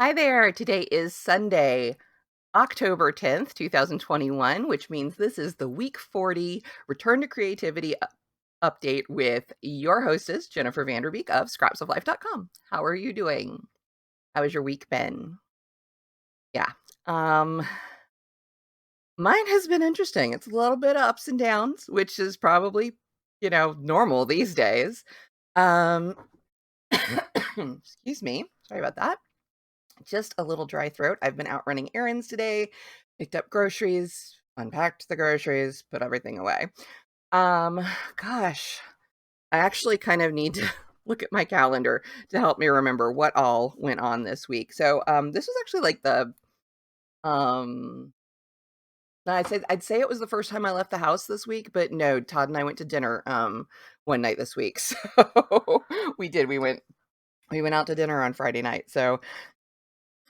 Hi there. Today is Sunday, October 10th, 2021, which means this is the week 40 Return to Creativity update with your hostess, Jennifer Vanderbeek of scrapsoflife.com. How are you doing? How has your week been? Yeah. Um, Mine has been interesting. It's a little bit of ups and downs, which is probably, normal these days. Um, excuse me. Sorry about that. Just a little dry throat. I've been out running errands today, picked up groceries, unpacked the groceries, put everything away. Um, Gosh, I actually kind of need to look at my calendar to help me remember what all went on this week. This was actually like the um no, I'd say it was the first time I left the house this week, but no, Todd and I went to dinner one night this week. So we did. We went out to dinner on Friday night. So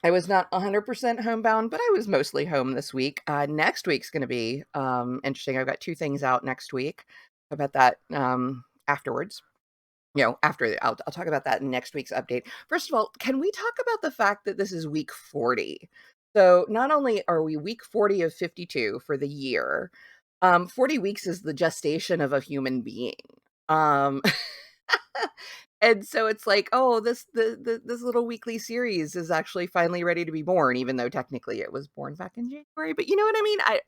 I was not 100% homebound, but I was mostly home this week. Next week's gonna be, interesting. I've got 2 things out next week. About that, afterwards. I'll talk about that in next week's update. First of all, can we talk about the fact that this is week 40? So, not only are we week 40 of 52 for the year, 40 weeks is the gestation of a human being. Um And so it's like, oh, this little weekly series is actually finally ready to be born, even though technically it was born back in January. But you know what I mean? I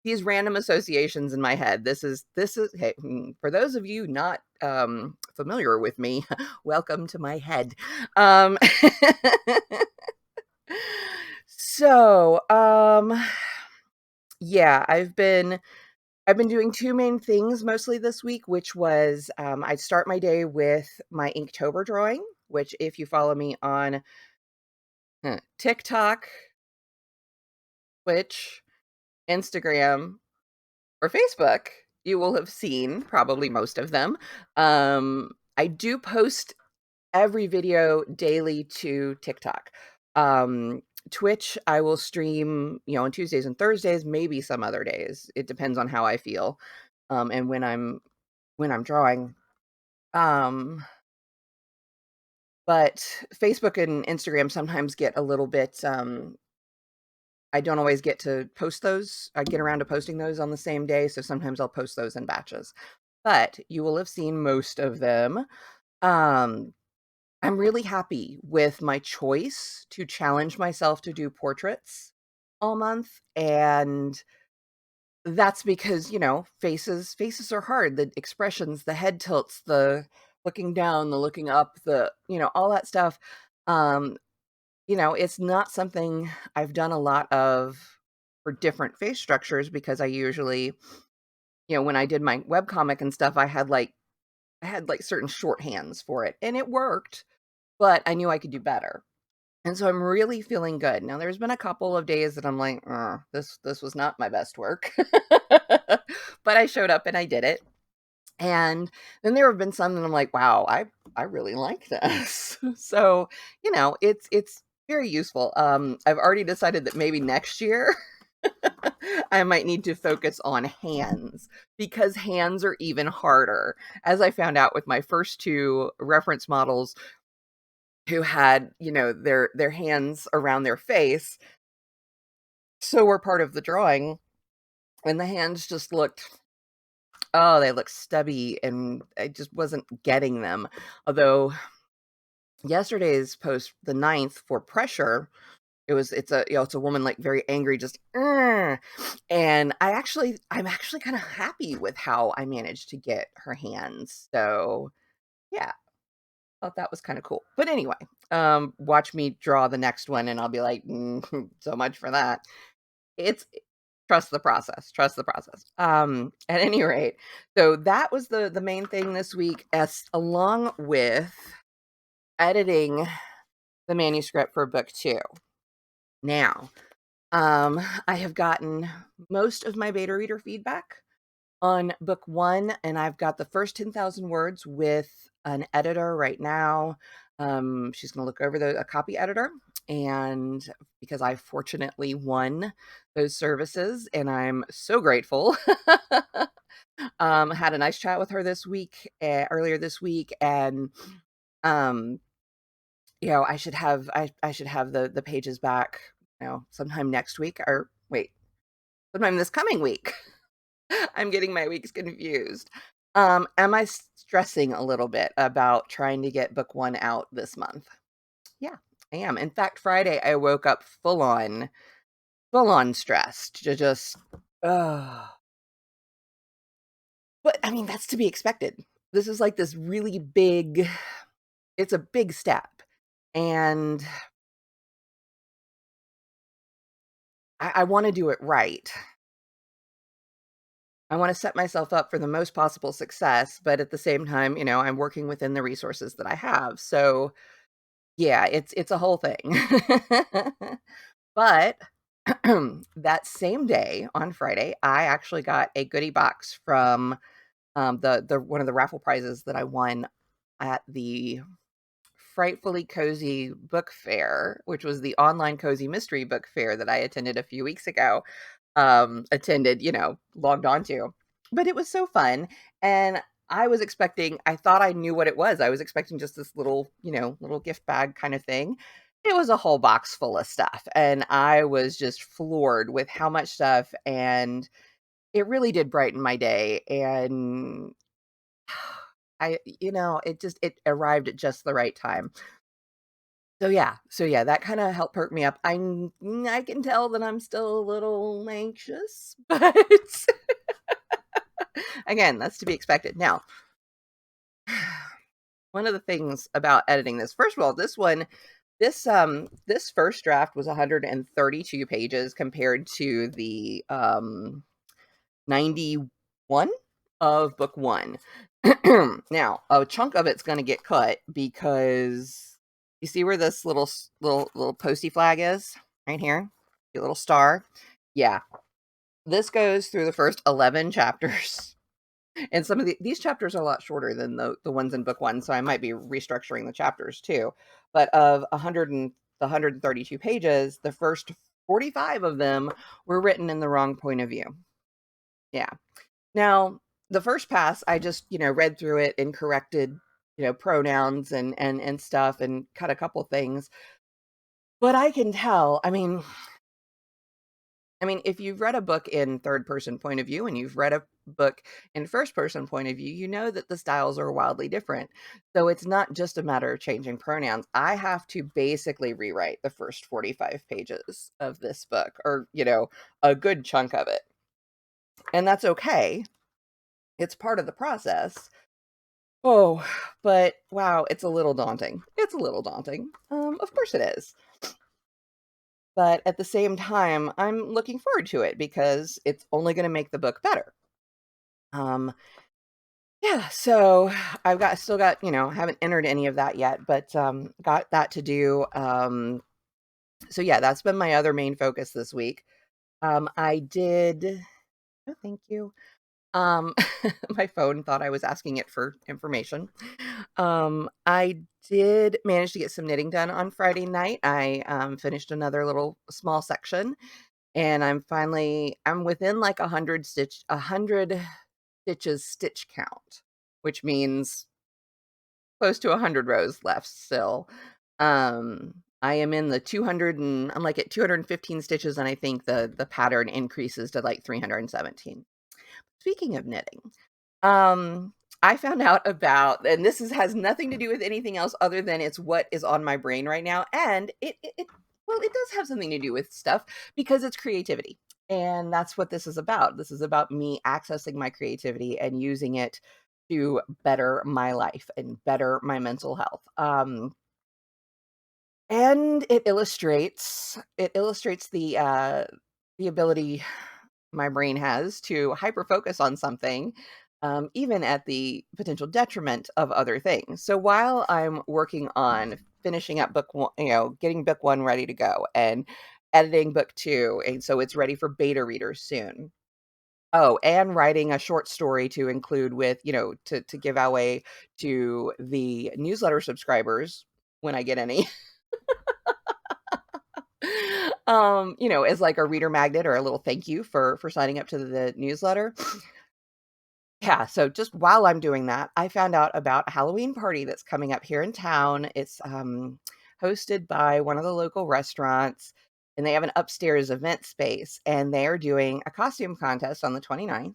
These random associations in my head. This is hey, for those of you not familiar with me, welcome to my head. Um so yeah, I've been doing 2 main things mostly this week, which was, I'd start my day with my Inktober drawing, which if you follow me on, TikTok, Twitch, Instagram, or Facebook, you will have seen probably most of them. I do post every video daily to TikTok. Um, Twitch, I will stream, on Tuesdays and Thursdays, maybe some other days. It depends on how I feel, and when I'm drawing. Um, but Facebook and Instagram sometimes get a little bit, I don't always get to post those. I get around to posting those on the same day, so sometimes I'll post those in batches. But you will have seen most of them. Um, I'm really happy with my choice to challenge myself to do portraits all month, and that's because, faces are hard, the expressions, the head tilts, the looking down, the looking up, all that stuff. Um, it's not something I've done a lot of for different face structures because I usually, when I did my webcomic and stuff, I had like certain shorthands for it and it worked, but I knew I could do better. And so I'm really feeling good. Now there's been a couple of days that I'm like, this was not my best work." But I showed up and I did it. And then there have been some that I'm like, "Wow, I really like this." So, it's very useful. I've already decided that maybe next year I might need to focus on hands because hands are even harder. As I found out with my first 2 reference models who had, their hands around their face, so were part of the drawing, and the hands just looked, oh, they looked stubby, and I just wasn't getting them. Although yesterday's post, the ninth for pressure, it's a woman like very angry, just "Ugh," and I'm actually kind of happy with how I managed to get her hands. So yeah, thought that was kind of cool. But anyway, watch me draw the next one, and I'll be like, so much for that. It's Trust the process. Trust the process. At any rate, so that was the main thing this week, as along with editing the manuscript for book 2. Now, I have gotten most of my beta reader feedback on book 1, and I've got the first 10,000 words with an editor right now. She's gonna look over a copy editor, and because I fortunately won those services, and I'm so grateful. Had a nice chat with her this week, earlier this week, and, um, I should have I should have the pages back, sometime next week, or wait, sometime this coming week. I'm getting my weeks confused. Am I stressing a little bit about trying to get book 1 out this month? Yeah, I am. In fact, Friday I woke up full on stressed to just ugh. But I mean, that's to be expected. This is like this really big it's a big step. And I want to do it right. I want to set myself up for the most possible success, but at the same time, I'm working within the resources that I have. So, yeah, it's a whole thing. But that same day on Friday, I actually got a goodie box from the one of the raffle prizes that I won at the Frightfully Cozy Book Fair, which was the online cozy mystery book fair that I attended a few weeks ago. Attended, logged on to. But it was so fun, and I thought I knew what it was. I was expecting just this little, little gift bag kind of thing. It was a whole box full of stuff, and I was just floored with how much stuff, and it really did brighten my day, and it arrived at just the right time. So yeah, that kinda helped perk me up. I can tell that I'm still a little anxious, but again, that's to be expected. Now, one of the things about editing this first of all, this first draft was 132 pages compared to the, 91 of book 1. Now, a chunk of it's gonna get cut because you see where this little posty flag is? Right here? The little star? Yeah. This goes through the first 11 chapters. And some of these chapters are a lot shorter than the ones in book 1, so I might be restructuring the chapters too. But of 132 pages, the first 45 of them were written in the wrong point of view. Yeah. Now, the first pass, I just, read through it and corrected, pronouns and stuff and cut a couple things. But I can tell, if you've read a book in third person point of view and you've read a book in first person point of view, you know that the styles are wildly different. So it's not just a matter of changing pronouns. I have to basically rewrite the first 45 pages of this book, or, a good chunk of it. And that's okay. It's part of the process. Oh, but wow, it's a little daunting. It's a little daunting. Of course it is. But at the same time, I'm looking forward to it because it's only going to make the book better. Um, yeah, so still got, haven't entered any of that yet, but got that to do. So yeah, that's been my other main focus this week. I did, oh, thank you. Um, my phone thought I was asking it for information. I did manage to get some knitting done on Friday night. I finished another little small section, and I'm within like 100 stitches stitch count, which means close to 100 rows left still. I am in the 200 and I'm like at 215 stitches, and I think the pattern increases to like 317. Speaking of knitting, um, I found out about, and has nothing to do with anything else other than it's what is on my brain right now, and well, it does have something to do with stuff because it's creativity, and that's what this is about. This is about me accessing my creativity and using it to better my life and better my mental health. And it illustrates the ability my brain has to hyper focus on something, even at the potential detriment of other things. So while I'm working on finishing up book 1, getting book 1 ready to go and editing book 2, and so it's ready for beta readers soon. Oh, and writing a short story to include with, to give away to the newsletter subscribers when I get any. As like a reader magnet or a little thank you for signing up to the newsletter. Yeah, so just while I'm doing that, I found out about a Halloween party that's coming up here in town. It's hosted by one of the local restaurants, and they have an upstairs event space, and they're doing a costume contest on the 29th,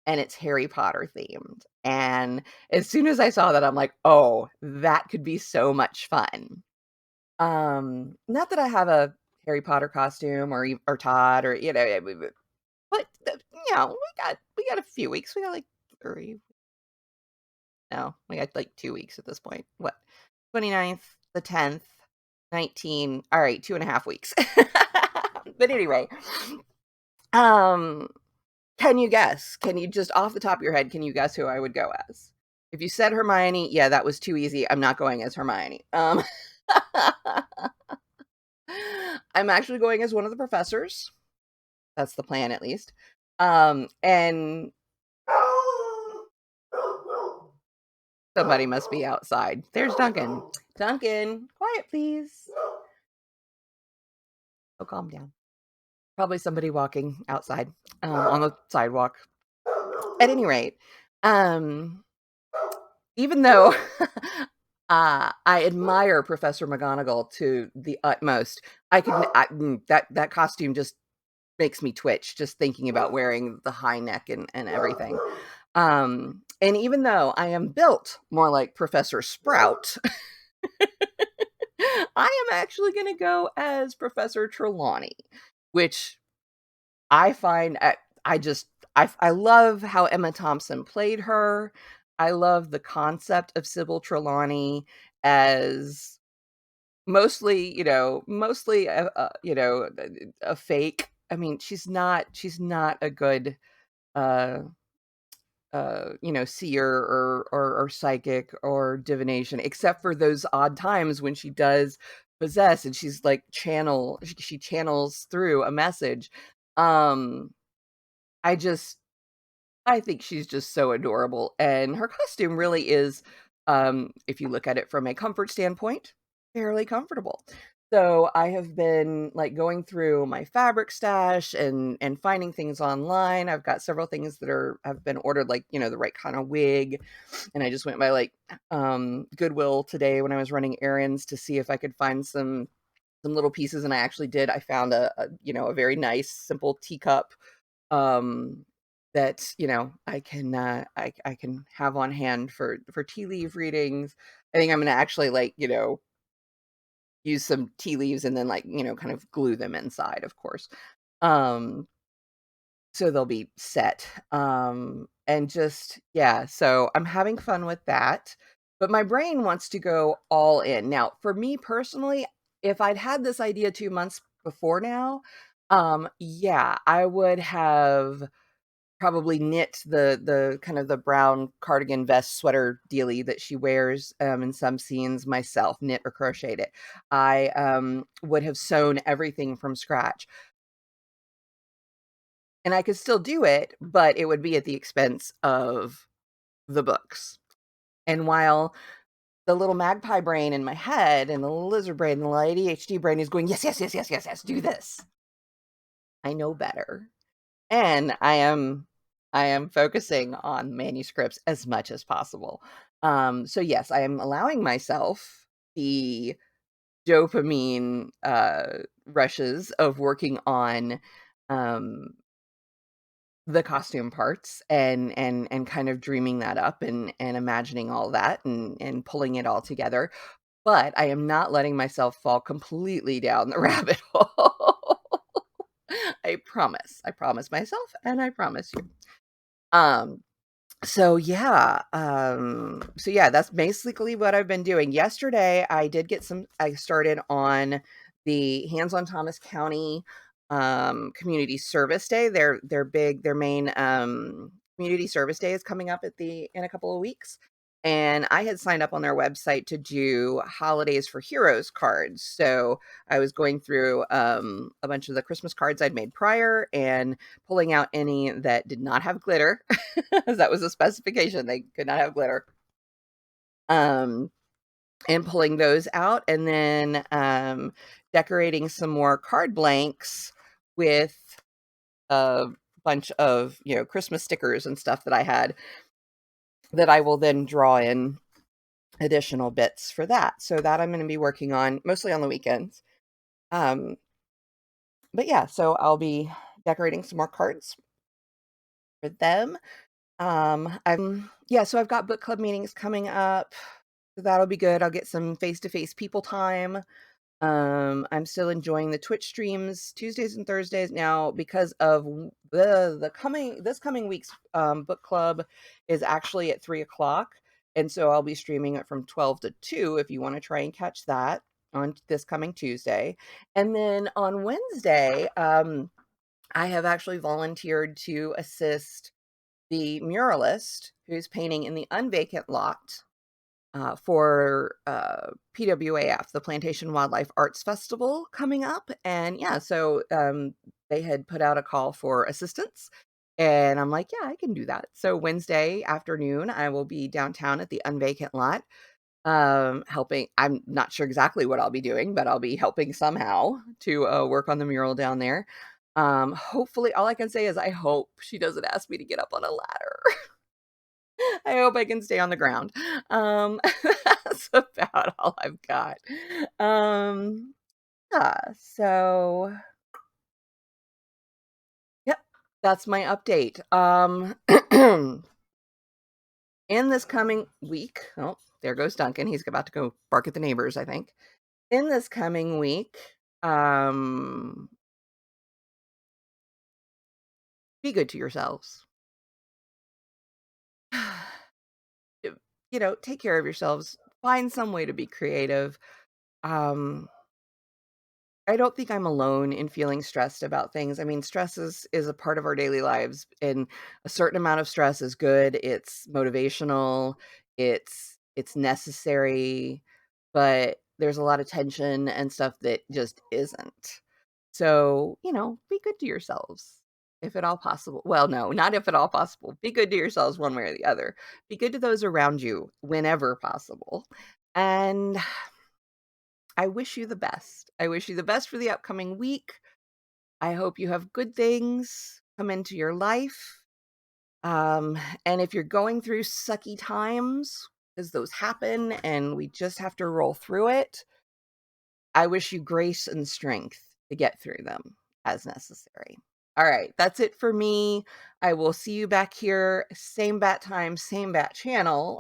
and it's Harry Potter themed. And as soon as I saw that, I'm like, "Oh, that could be so much fun." Not that I have a Harry Potter costume or Todd or, but, we got a few weeks. We got, like, 3 no, we got, like, 2 weeks at this point. What? 29th, the 10th, 19 alright, 2.5 weeks. But anyway, um, can you guess? Can you just off the top of your head, can you guess who I would go as? If you said Hermione, yeah, that was too easy. I'm not going as Hermione. I'm actually going as one of the professors. That's the plan, at least. And somebody must be outside. There's Duncan. Duncan, quiet, please. Oh, calm down. Probably somebody walking outside on the sidewalk. At any rate, um, even though I admire Professor McGonagall to the utmost, that costume just makes me twitch just thinking about wearing the high neck and everything. And even though I am built more like Professor Sprout, I am actually going to go as Professor Trelawney, which I find I love how Emma Thompson played her. I love the concept of Sybil Trelawney as mostly a fake. I mean, she's not a good uh seer or psychic or divination, except for those odd times when she does possess and she's like she channels through a message. Um I just I think she's just so adorable, and her costume really is, if you look at it from a comfort standpoint, fairly comfortable. So I have been like going through my fabric stash and finding things online. I've got several things that have been ordered, like the right kind of wig, and I just went by like Goodwill today when I was running errands to see if I could find some little pieces, and I actually did. I found a very nice simple teacup um that I can have on hand for tea leaf readings. I think I'm gonna actually like use some tea leaves and then like kind of glue them inside, of course, um so they'll be set. And just yeah, so I'm having fun with that, but my brain wants to go all in. Now for me personally, if I'd had this idea 2 months before now, yeah, I would have probably knit the kind of the brown cardigan vest sweater dealie that she wears, in some scenes myself, knit or crocheted it. I, would have sewn everything from scratch, and I could still do it, but it would be at the expense of the books. And while the little magpie brain in my head and the little lizard brain and the little ADHD brain is going, "Yes, yes, yes, yes, yes, yes, do this," I know better. And I am focusing on manuscripts as much as possible. So yes, I am allowing myself the dopamine rushes of working on um the costume parts and kind of dreaming that up and imagining all that and pulling it all together. But I am not letting myself fall completely down the rabbit hole. I promise. I promise myself and I promise you. Um, so yeah, that's basically what I've been doing. Yesterday, I started on the Hands on Thomas County Community Service Day. Their main community service day is coming up in a couple of weeks. And I had signed up on their website to do Holidays for Heroes cards. So I was going through a bunch of the Christmas cards I'd made prior and pulling out any that did not have glitter. That was a specification. They could not have glitter. Um, and pulling those out and then decorating some more card blanks with a bunch of, Christmas stickers and stuff that I had that I will then draw in additional bits for that. So that I'm going to be working on mostly on the weekends. But yeah, so I'll be decorating some more cards for them. So I've got book club meetings coming up. So that'll be good. I'll get some face-to-face people time. I'm still enjoying the Twitch streams Tuesdays and Thursdays now because of the coming this coming week's book club is actually at 3 o'clock, and so I'll be streaming it from 12 to 2 if you want to try and catch that on this coming Tuesday. And then on Wednesday, I have actually volunteered to assist the muralist who's painting in the unvacant lot for PWAF, the Plantation Wildlife Arts Festival coming up. And yeah, so they had put out a call for assistance. And I'm like, yeah, I can do that. So Wednesday afternoon, I will be downtown at the unvacant lot helping. I'm not sure exactly what I'll be doing, but I'll be helping somehow to work on the mural down there. Hopefully, all I can say is I hope she doesn't ask me to get up on a ladder. I hope I can stay on the ground. That's about all I've got. Yeah, so yep, that's my update. In this coming week, oh, there goes Duncan. He's about to go bark at the neighbors, I think. In this coming week, be good to yourselves. Take care of yourselves. Find some way to be creative. Um, I don't think I'm alone in feeling stressed about things. I mean, stress is a part of our daily lives, and a certain amount of stress is good. It's motivational, it's necessary, but there's a lot of tension and stuff that just isn't. So, be good to yourselves if at all possible. Well, no, not if at all possible. Be good to yourselves one way or the other. Be good to those around you whenever possible. And I wish you the best. I wish you the best for the upcoming week. I hope you have good things come into your life. And if you're going through sucky times, because those happen and we just have to roll through it, I wish you grace and strength to get through them as necessary. All right, that's it for me. I will see you back here, same bat time, same bat channel.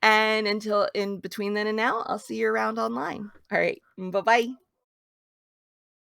And until in between then and now, I'll see you around online. All right, bye-bye.